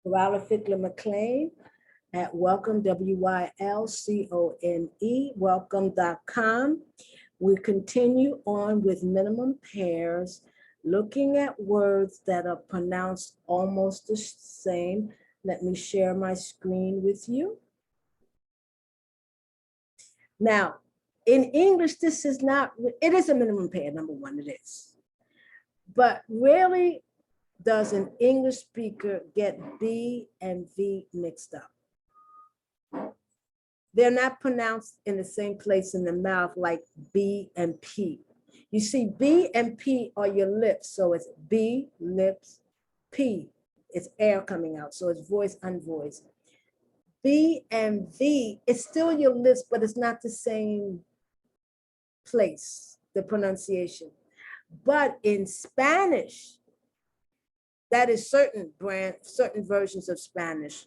Corella Fickler McLean at welcome, WYLCONE, welcome.com. We continue on with minimum pairs, looking at words that are pronounced almost the same. Let me share my screen with you. Now, in English, this is not, it is a minimum pair, number one, it is. But rarely does an English speaker get B and V mixed up. They're not pronounced in the same place in the mouth like B and P. You see, B and P are your lips. So it's B, lips, P, it's air coming out. So it's voice, unvoiced. B and V, it's still your lips, but it's not the same place, the pronunciation. But in Spanish, that is certain versions of Spanish.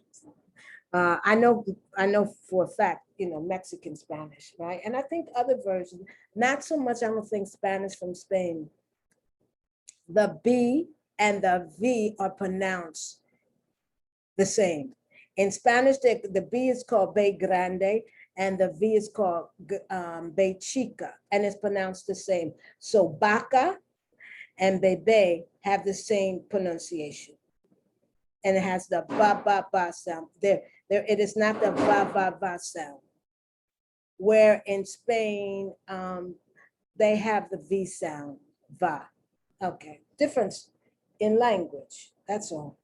I know for a fact, Mexican Spanish, right? And I think other versions, not so much, I don't think Spanish from Spain. The B and the V are pronounced the same. In Spanish, the B is called B grande and the V is called B chica, and it's pronounced the same. So vaca and bebe have the same pronunciation. And it has the ba, ba, ba sound. It is not the va, va, va sound. Where in Spain, they have the V sound, va. Okay, difference in language, that's all.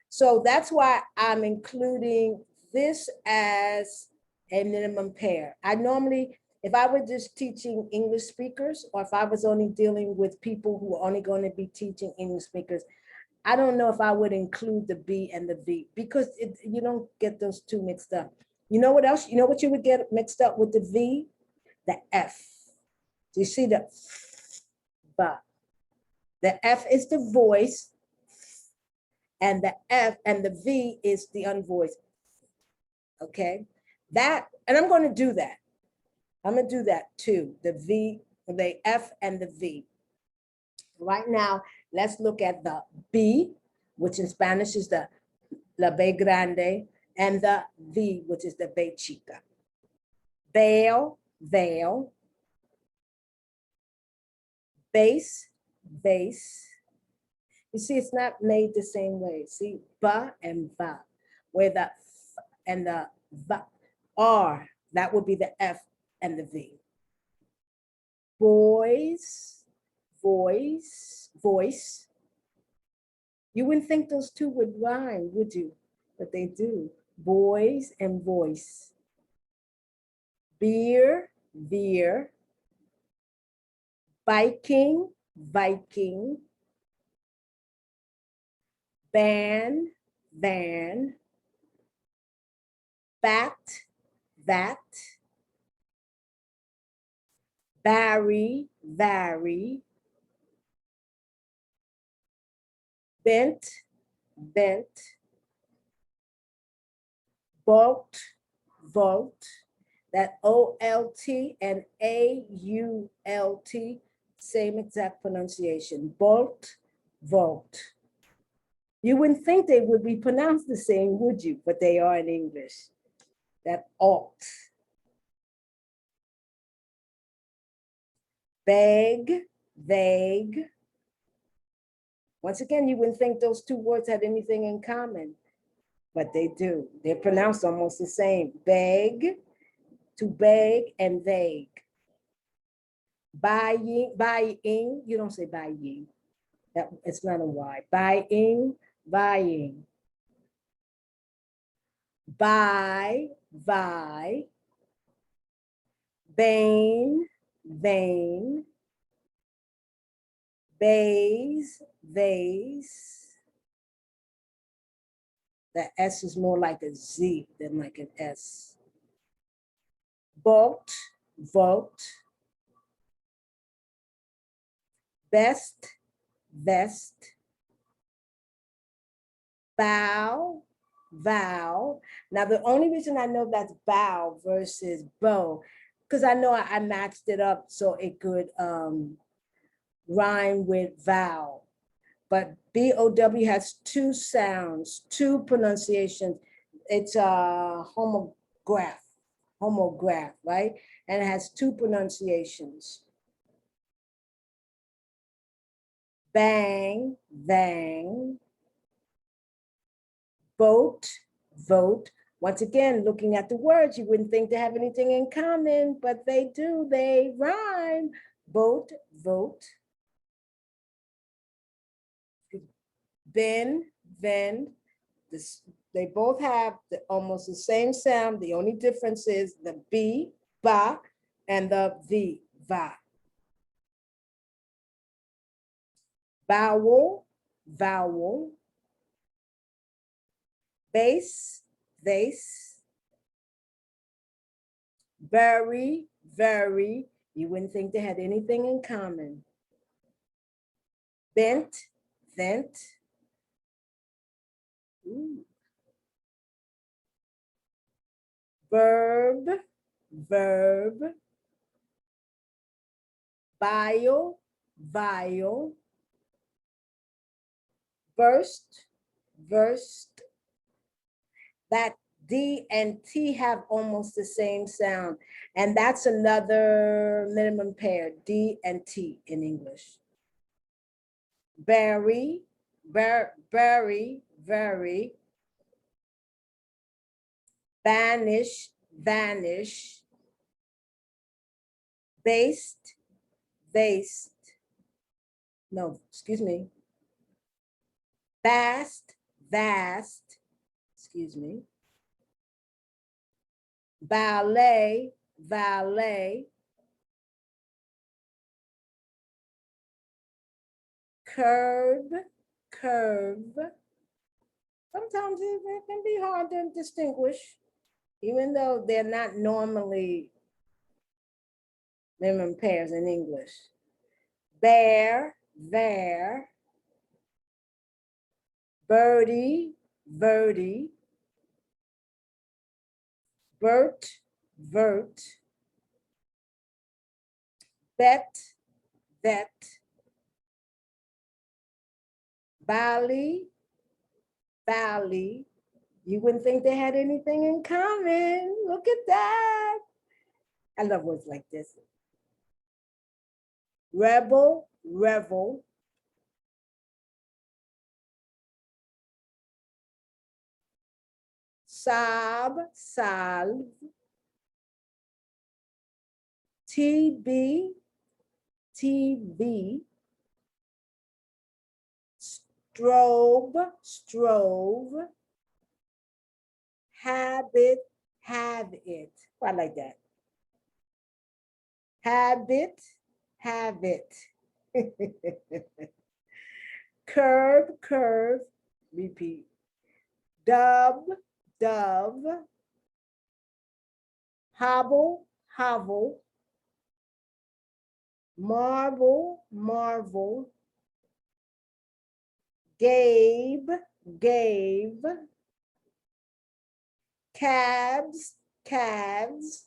So that's why I'm including this as a minimum pair. I normally, if I were just teaching English speakers, or if I was only dealing with people who are only going to be teaching English speakers, I don't know if I would include the B and the V because you don't get those two mixed up. You know what else? You know what you would get mixed up with the V? The F. Do you see the ba? The F is the voice, and the F and the V is the unvoiced. Okay, and I'm going to do that. I'm going to do that too. The V, the F and the V. Right now, let's look at the B, which in Spanish is the La B grande, and the V, which is the B chica. Veil, veil. Base, base. You see, it's not made the same way. See, ba and va, where the f and the va are, that would be the F and the V. Boys, voice, voice. You wouldn't think those two would rhyme, would you? But they do. Boys and voice. Beer, beer. Viking, Viking. Van, van. Bat, that. Vary, vary. Bent, bent. Vault, vault. That O-L-T and A-U-L-T, same exact pronunciation. Vault, vault. You wouldn't think they would be pronounced the same, would you? But they are in English. That alt. Vague, vague. Once again, you wouldn't think those two words had anything in common, but they do. They're pronounced almost the same. Beg, to beg, and vague. Buying, buying, you don't say buying. It's not a Y. Buying, buying. Buy, buy. Vain, vain. Vase, vase. The S is more like a Z than like an S. Vault, vault. Vest, vest. Bow, vow. Now, the only reason I know that's bow versus bow, because I know I matched it up so it could rhyme with vow. but B-O-W has two sounds, two pronunciations. It's a homograph, right? And it has two pronunciations. Bang, bang. Vote, vote. Once again, looking at the words, you wouldn't think they have anything in common, but they do, they rhyme. Vote, vote. Bend, bend. They both have almost the same sound. The only difference is the B, ba, and the V, va. Vowel, vowel. Base, vase. Very, very. You wouldn't think they had anything in common. Bent, vent. Ooh. Verb, verb. Vial, vial. Burst, versed. That D and T have almost the same sound. And that's another minimum pair, D and T in English. Bury, bury, very. Vanish, vanish. Based, based. No, excuse me. Vast, vast. Excuse me. Valet, valet. Curb, curve. Sometimes it can be hard to distinguish, even though they're not normally minimum pairs in English. Bear, there. Birdie, birdie. Vert, vert. Bet, vet. Valley, valley. You wouldn't think they had anything in common. Look at that. I love words like this. Rebel, revel. Sob, salve. TB, TB. Strobe, strove. Habit, have it. Oh, I like that. Habit, have it. Curb, curve, repeat. Dub, dove. Hobble, hovel. Marble, marvel. Gabe, gave. Cabs, calves.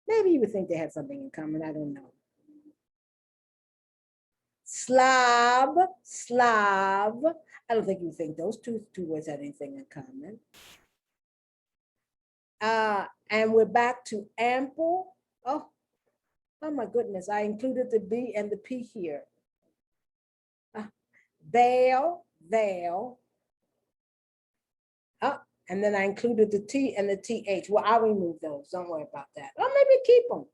Maybe you would think they had something in common. I don't know. Slob, slob. I don't think you think those two words had anything in common. And we're back to ample. Oh my goodness. I included the B and the P here. Veil, veil. And then I included the T and the TH. Well, I'll remove those. Don't worry about that. Or maybe keep them.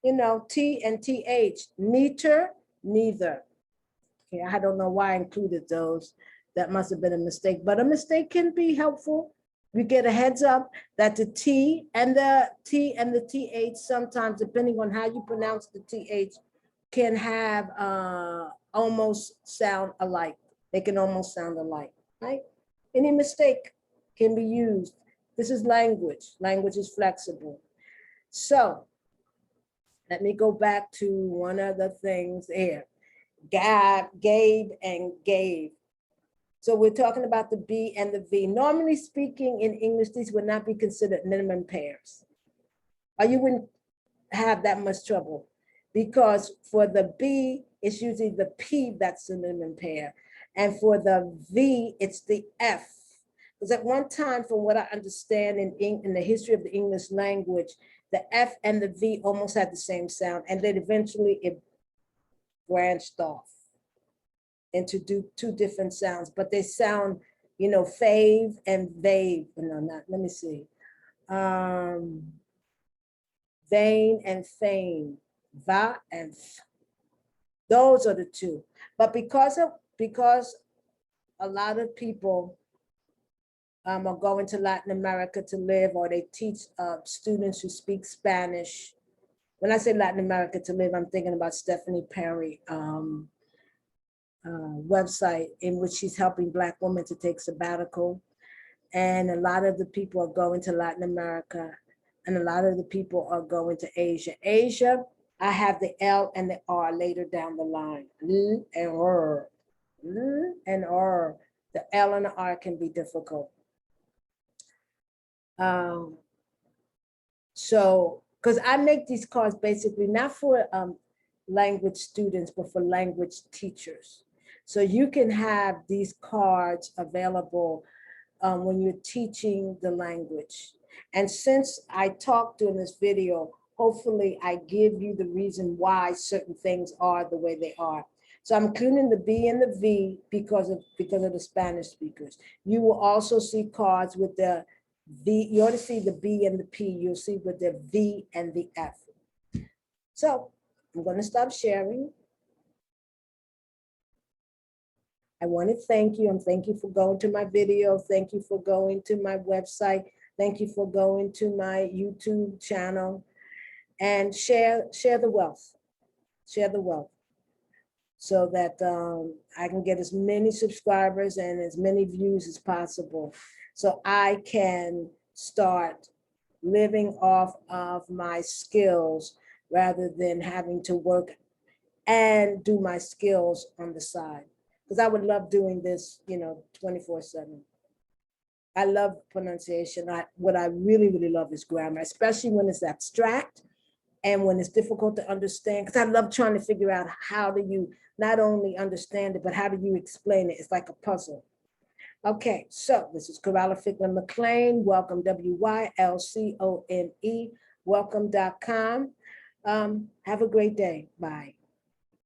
You know, T and TH. Neater, neither. Okay, I don't know why I included those. That must have been a mistake, but a mistake can be helpful. We get a heads up that the T and the TH sometimes, depending on how you pronounce the TH, can have almost sound alike. They can almost sound alike, right? Any mistake can be used. This is language. Language is flexible. So let me go back to one of the things here. Gave, and gave. So we're talking about the B and the V. Normally speaking in English, these would not be considered minimum pairs. Or you wouldn't have that much trouble because for the B, it's usually the P that's the synonym pair. And for the V, it's the F. Because at one time, from what I understand in the history of the English language, the F and the V almost had the same sound. And then eventually it branched off into two different sounds, but they sound, you know, fave and vave. No, not, let me see. Vain and fame, va and f. Those are the two. But because a lot of people are going to Latin America to live, or they teach students who speak Spanish. When I say Latin America to live, I'm thinking about Stephanie Perry website, in which she's helping Black women to take sabbatical. And a lot of the people are going to Latin America, and a lot of the people are going to Asia. Asia, I have the L and the R later down the line. L and R. L and R. The L and the R can be difficult. So, because I make these cards basically not for language students, but for language teachers. So you can have these cards available when you're teaching the language. And since I talked during this video, hopefully I give you the reason why certain things are the way they are. So I'm including the B and the V because of the Spanish speakers. You will also see cards with the V. You ought to see the B and the P. You'll see with the V and the F. So I'm going to stop sharing. I want to thank you. Thank you for going to my video. Thank you for going to my website. Thank you for going to my YouTube channel, and share the wealth. Share the wealth so that I can get as many subscribers and as many views as possible, so I can start living off of my skills rather than having to work and do my skills on the side. Because I would love doing this, you know, 24/7. I love pronunciation. What I really, really love is grammar, especially when it's abstract and when it's difficult to understand. Because I love trying to figure out how do you not only understand it, but how do you explain it? It's like a puzzle. Okay, so this is Corella Fickman McLean. Welcome, WYLCONE, welcome.com. Have a great day. Bye.